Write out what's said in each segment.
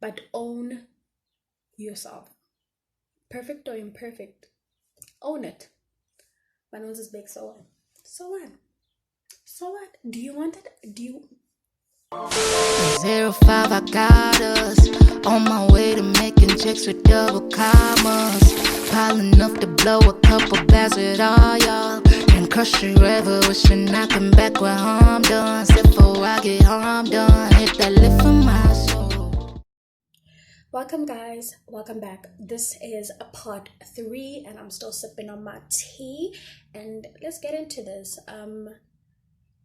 but own yourself. Perfect or imperfect, own it. My nose is big, so what? So what? So what? Do you want it? Do you? 05, I got us on my way to making checks with double commas. Piling enough to blow a couple bags with all y'all. And crush your ever wishing I come back where I'm done. Step before I get harm done. Hit that lift for my soul. Welcome, guys. Welcome back. This is part 3, and I'm still sipping on my tea. And let's get into this.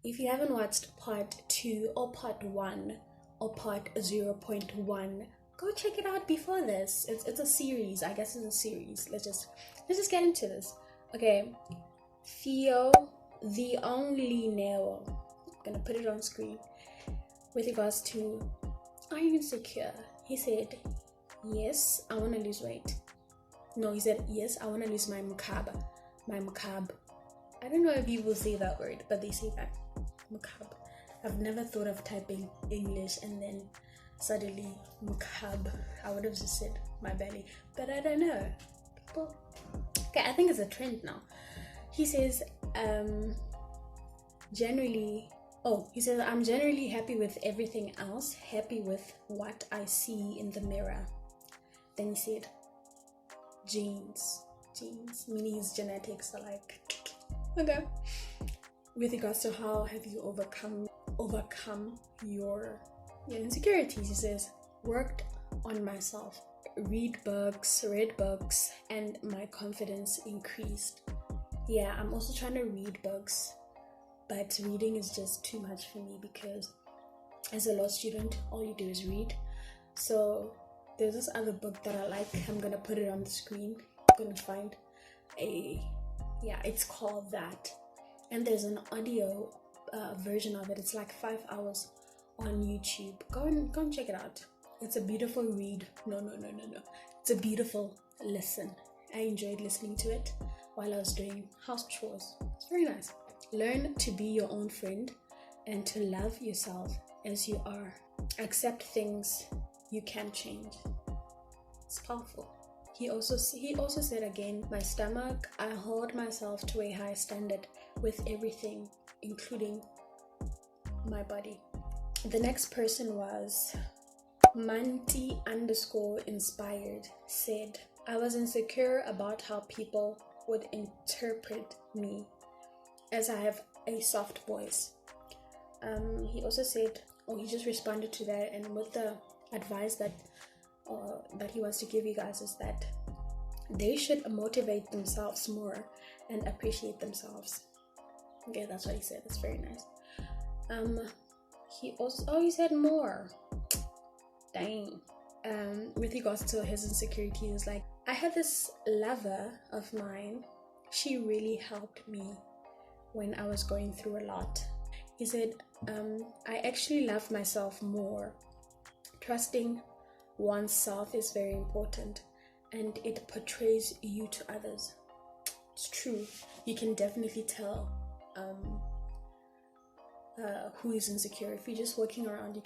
If you haven't watched part 2 or part 1 or part 0.1, go check it out before this. It's a series. I guess it's a series. Let's just get into this. Okay. Theo, the only Nero. I'm gonna put it on screen. With regards to, are you insecure? He said, yes, I want to lose weight. No, he said, yes, I want to lose my mukab. My mukab. I don't know if you will say that word, but they say that. Mukab. I've never thought of typing English and then suddenly mukab. I would have just said my belly, but I don't know. People. Okay, I think it's a trend now. He says, he says, I'm generally happy with everything else, happy with what I see in the mirror. Then he said, genes, meaning his genetics are like, okay. With regards to how have you overcome your insecurities, he says, worked on myself, read books, and my confidence increased. Yeah, I'm also trying to read books, but reading is just too much for me because as a law student, all you do is read. So there's this other book that I like. I'm gonna put it on the screen. I'm gonna find it's called That. And there's an audio version of it. It's like 5 hours on YouTube. Go and check it out. It's a beautiful read. No. It's a beautiful listen. I enjoyed listening to it while I was doing house chores. It's very nice. Learn to be your own friend and to love yourself as you are. Accept things you can change. It's powerful. He also said again, my stomach, I hold myself to a high standard with everything, including my body. The next person was Manti_inspired, said, I was insecure about how people would interpret me as I have a soft voice. He also said, he just responded to that, and with the advice that he wants to give you guys is that they should motivate themselves more and appreciate themselves. Okay, that's what he said. That's very nice. He said more. Dang. With regards to his insecurities, like, I had this lover of mine. She really helped me when I was going through a lot. He said, I actually love myself more. Trusting oneself is very important, and it portrays you to others. It's true. You can definitely tell who is insecure. If you're just walking around, you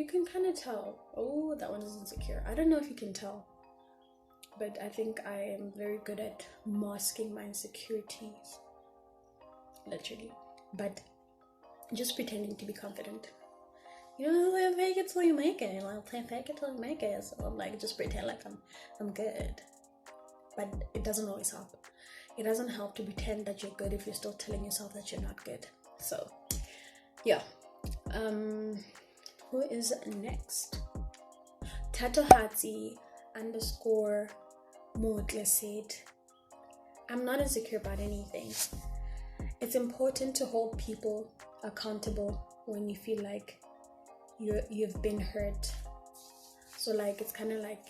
can kind of tell, oh, that one is insecure. I don't know if you can tell, but I think I am very good at masking my insecurities, literally, but just pretending to be confident. You know, fake it till you make it. Fake it till you make it. So I'm like, just pretend like I'm good. But it doesn't always help. It doesn't help to pretend that you're good if you're still telling yourself that you're not good. So, yeah. Who is next? Tatohatsi _Motle said, I'm not insecure about anything. It's important to hold people accountable when you feel like you've been hurt. So like, it's kind of like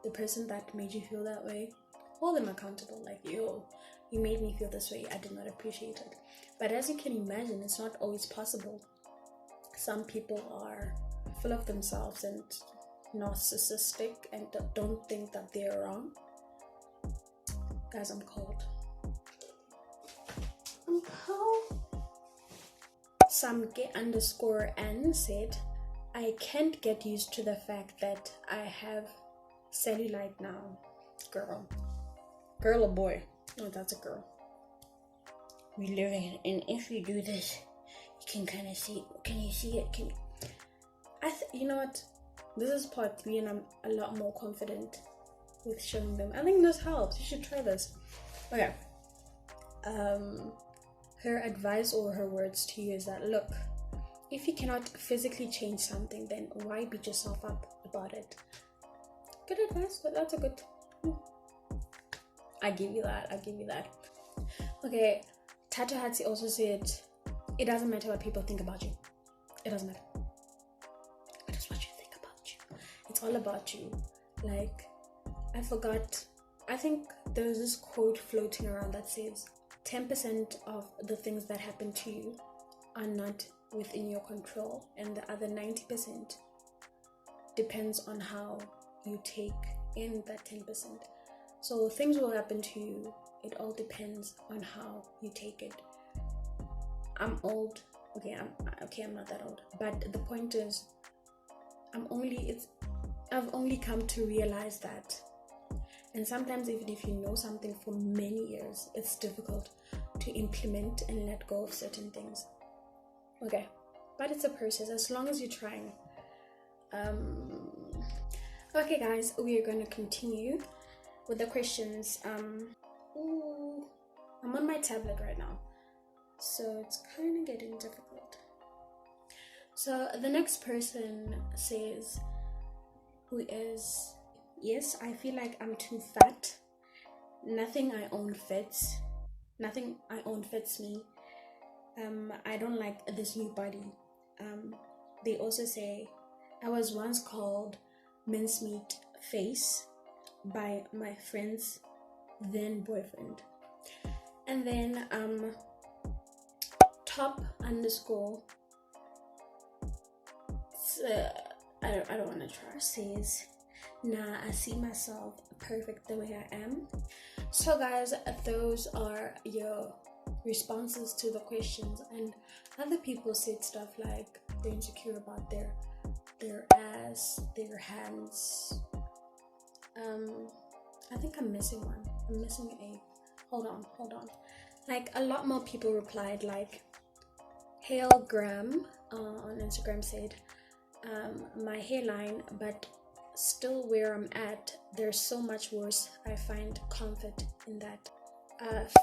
the person that made you feel that way, hold them accountable. Like, you made me feel this way, I did not appreciate it. But as you can imagine, it's not always possible. Some people are full of themselves and narcissistic and don't think that they're wrong. Guys, I'm cold. Samke _N said, I can't get used to the fact that I have cellulite now. Girl or boy? No, that's a girl. We living in, and if you do this, you can kind of see. Can you see it? You know what? This is part 3, and I'm a lot more confident with showing them. I think this helps. You should try this. Okay. Her advice or her words to you is that, look, if you cannot physically change something, then why beat yourself up about it? Good advice. That's a good. I give you that. Okay. Tata Hatsi also said, it doesn't matter what people think about you. It doesn't matter. It is what you think about you. It's all about you. Like, I think there's this quote floating around that says 10% of the things that happen to you are not within your control, and the other 90% depends on how you take in that 10%. So things will happen to you. It all depends on how you take it. I'm old. I'm not that old. But the point is, I've only come to realize that. And sometimes even if you know something for many years, it's difficult to implement and let go of certain things. Okay. But it's a process, as long as you're trying. Okay guys, we are going to continue with the questions. I'm on my tablet right now, so it's kind of getting difficult. So the next person says, who is, yes, I feel like I'm too fat. Nothing I own fits me. I don't like this new body. They also say, I was once called mincemeat face by my friend's then boyfriend. And then top underscore I don't want to try, says, nah, I see myself perfect the way I am. So guys, those are your responses to the questions. And other people said stuff like they're insecure about their ass, their hands. I think I'm missing one. I'm missing a. Hold on. Like, a lot more people replied, like Hale Graham on Instagram said, my hairline, but still where I'm at, there's so much worse. I find comfort in that.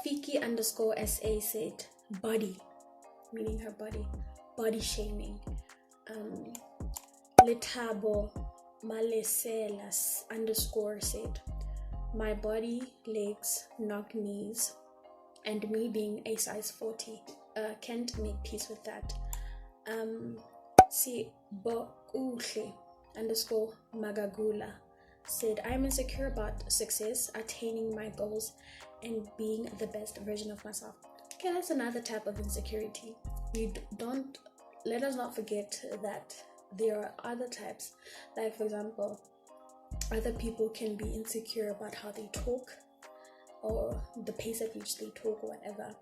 Fiki underscore SA said, body, meaning her body shaming. Letabo Maleselas underscore said, my body, legs, knock knees, and me being a size 40, can't make peace with that. Si Bouhle underscore Magagula said, I'm insecure about success, attaining my goals, and being the best version of myself. Okay, that's another type of insecurity. Let us not forget that there are other types. Like, for example, other people can be insecure about how they talk, or the pace at which they talk, or whatever,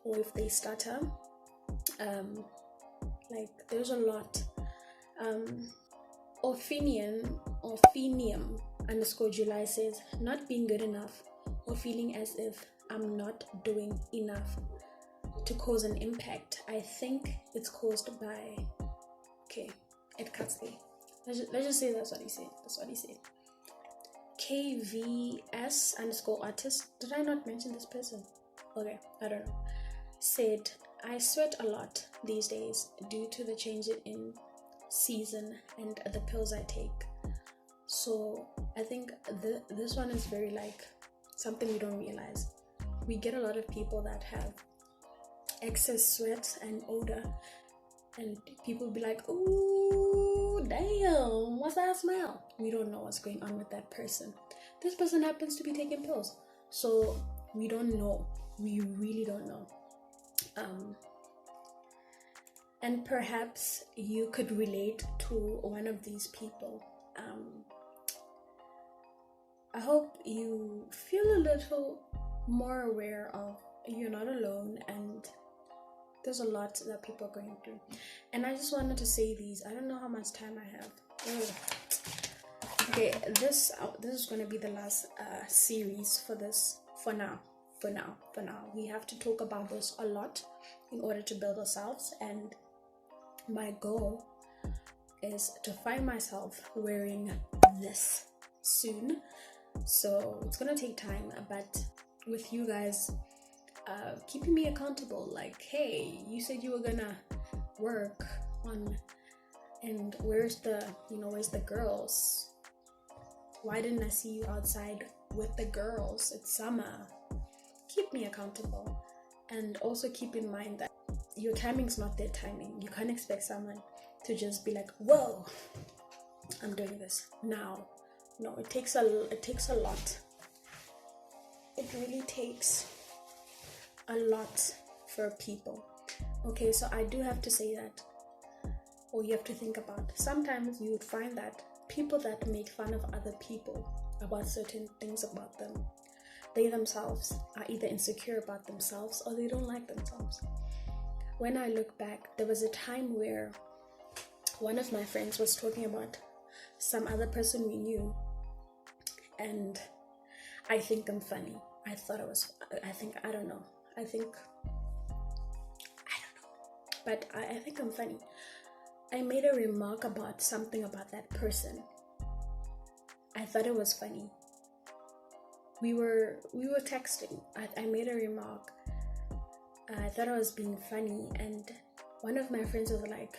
or if they stutter. Like, there's a lot. Orphenium underscore July says, not being good enough, or feeling as if I'm not doing enough to cause an impact. I think it's caused by, okay, it cuts me. Let's just say that's what he said. KVS underscore artist, did I not mention this person? Okay, I don't know. Said, I sweat a lot these days due to the change in season and the pills I take. So I think this one is very, like, something we don't realize. We get a lot of people that have excess sweat and odor, and people be like, ooh, damn, what's that smell? We don't know what's going on with that person. This person happens to be taking pills, so we don't know. We really don't know. And perhaps you could relate to one of these people. I hope you feel a little more aware of you're not alone, and there's a lot that people are going through, and I just wanted to say these. I don't know how much time I have. Ugh. Okay, this is going to be the last series for this. For now, we have to talk about this a lot in order to build ourselves, and my goal is to find myself wearing this soon. So it's gonna take time, but with you guys keeping me accountable, like, hey, you said you were gonna work on, and where's the girls? Why didn't I see you outside with the girls? It's summer. Keep me accountable, and also keep in mind that your timing's not their timing. You can't expect someone to just be like, whoa, I'm doing this now. No, it takes a lot. It really takes a lot for people. Okay, so I do have to say that, or you have to think about, sometimes you would find that people that make fun of other people about certain things about them, they themselves are either insecure about themselves or they don't like themselves. When I look back, there was a time where one of my friends was talking about some other person we knew, and I think I'm funny. I don't know, but I think I'm funny. I made a remark about something about that person. I thought it was funny. We were texting. I made a remark. I thought I was being funny, and one of my friends was like,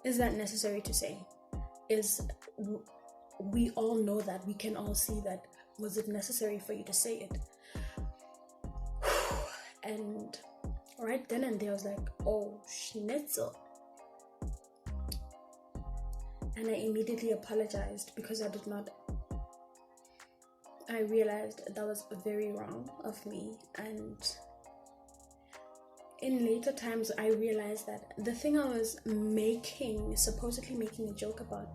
is that necessary to say? We all know that, we can all see that. Was it necessary for you to say it? And right then and there I was like, oh, schnitzel. And I immediately apologized because I realized that was very wrong of me. And in later times, I realized that the thing I was supposedly making a joke about,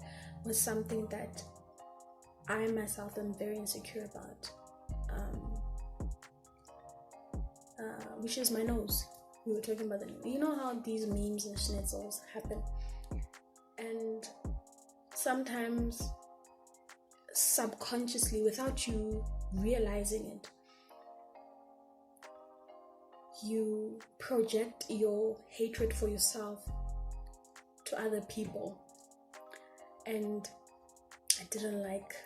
was something that I myself am very insecure about, which is my nose. We were talking about the nose. You know how these memes and schnitzels happen, and sometimes subconsciously, without you realizing it, you project your hatred for yourself to other people. And I didn't like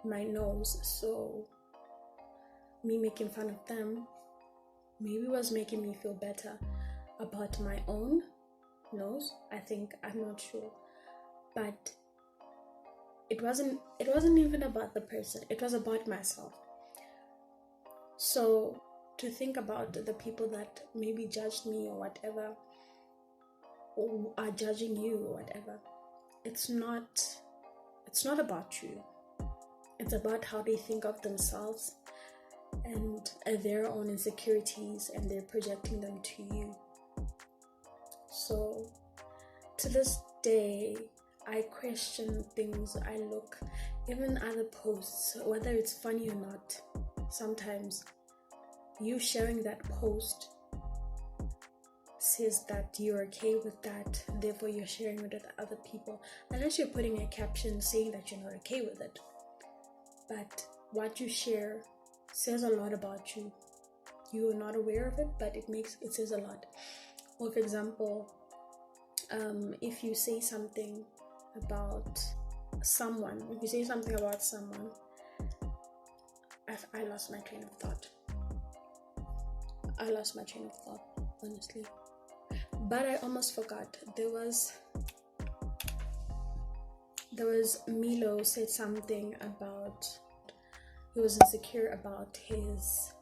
my nose, so me making fun of them maybe was making me feel better about my own nose. I'm not sure, but it wasn't even about the person, it was about myself. So to think about the people that maybe judged me or whatever, or are judging you or whatever, it's not about you. It's about how they think of themselves and their own insecurities, and they're projecting them to you. So to this day, I question things. I look, even other posts, whether it's funny or not, sometimes you sharing that post says that you're okay with that, therefore you're sharing it with other people, unless you're putting a caption saying that you're not okay with it. But what you share says a lot about you. You are not aware of it, but it says a lot. Or for example, if you say something about someone, I lost my train of thought. Honestly. But I almost forgot. There was Milo said something about he was insecure about his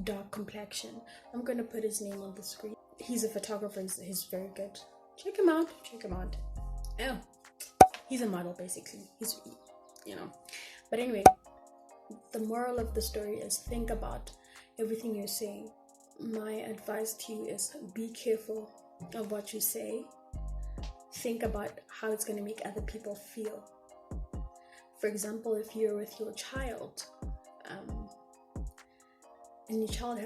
dark complexion. I'm gonna put his name on the screen. He's a photographer. He's very good. Check him out. Oh, he's a model basically. He's, But anyway, the moral of the story is think about everything you're saying. My advice to you is be careful of what you say. Think about how it's going to make other people feel. For example, if you're with your child, and your child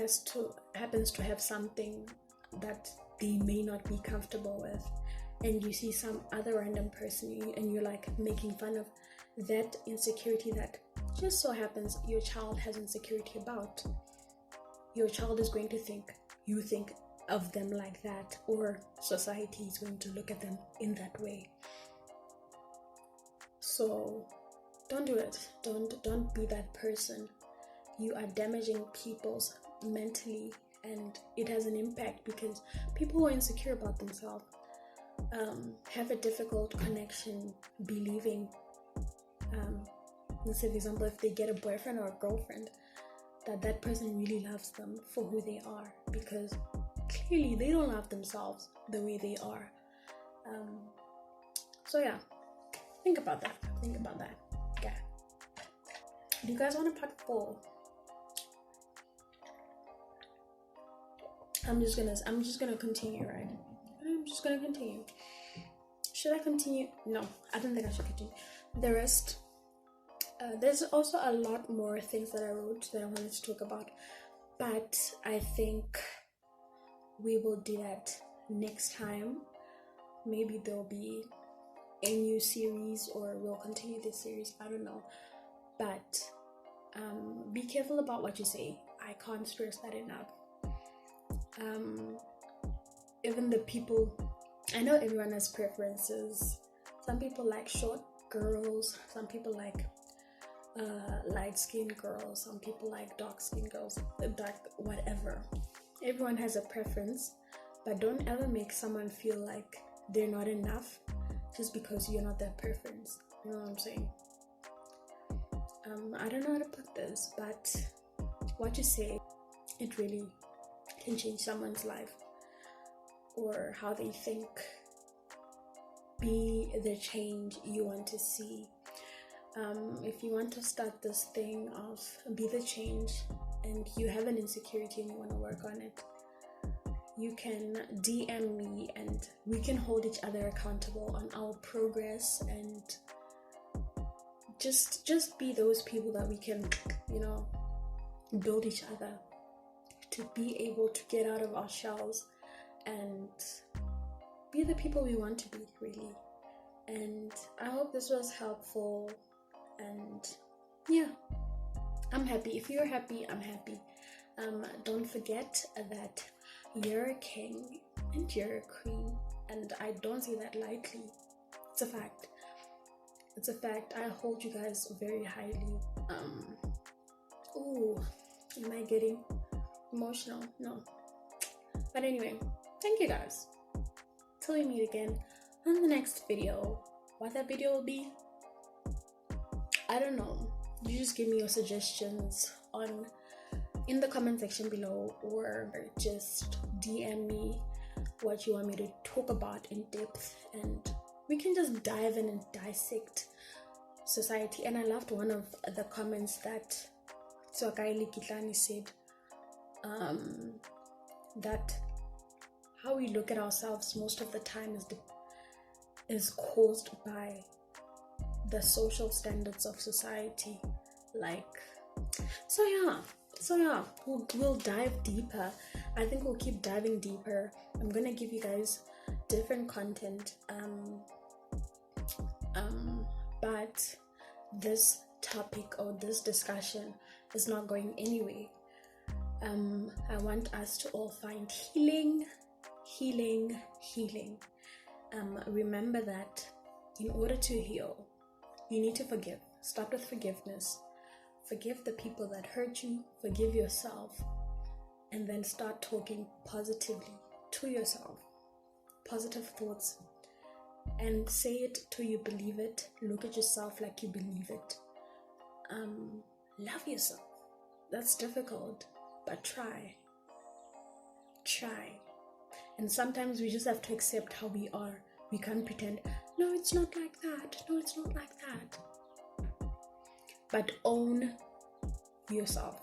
happens to have something that they may not be comfortable with, and you see some other random person and you're like making fun of that insecurity that just so happens your child has insecurity about, your child is going to think you think of them like that, or society is going to look at them in that way. So don't do it. Don't be that person. You are damaging people's mentally, and it has an impact because people who are insecure about themselves have a difficult connection believing, let's say for example, if they get a boyfriend or a girlfriend, that person really loves them for who they are, because clearly they don't love themselves the way they are. So yeah, think about that. Yeah. Do you guys want a part 4? I'm just gonna continue, right? I'm just gonna continue. Should I continue? No, I don't think I should continue. The rest, there's also a lot more things that I wrote that I wanted to talk about, but I think we will do that next time. Maybe there'll be a new series, or we'll continue this series, I don't know. But be careful about what you say. I can't stress that enough. Even the people, I know everyone has preferences. Some people like short girls, some people like light-skinned girls, some people like dark-skinned girls, dark whatever. Everyone has a preference, but don't ever make someone feel like they're not enough just because you're not their preference. You know what I'm saying? I don't know how to put this, but what you say, it really can change someone's life or how they think. Be the change you want to see. If you want to start this thing of be the change and you have an insecurity and you want to work on it, you can DM me and we can hold each other accountable on our progress, and just be those people that we can, build each other to be able to get out of our shells and be the people we want to be, really. And I hope this was helpful, and yeah, I'm happy. If you're happy, I'm happy. Don't forget that you're a king and you're a queen, and I don't say that lightly. It's a fact. It's a fact. I hold you guys very highly. Am I getting emotional? No. But anyway, thank you guys. Till we meet again on the next video. What that video will be, I don't know. You just give me your suggestions in the comment section below, or just DM me what you want me to talk about in depth, and we can just dive in and dissect society. And I loved one of the comments that Tswakaili Kitlani said, that how we look at ourselves most of the time is caused by the social standards of society. So yeah, we'll dive deeper. I think we'll keep diving deeper. I'm gonna give you guys different content, but this topic or this discussion is not going anywhere. I want us to all find healing. Remember that in order to heal, you need to forgive. Start with forgiveness. Forgive the people that hurt you, forgive yourself, and then start talking positively to yourself. Positive thoughts, and say it till you believe it. Look at yourself like you believe it. Love yourself. That's difficult, but try. And sometimes we just have to accept how we are. We can't pretend, no, it's not like that. No, it's not like that. But own yourself.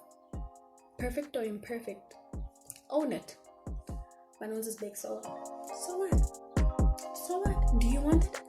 Perfect or imperfect, own it. My nose is big, so what? Do you want it?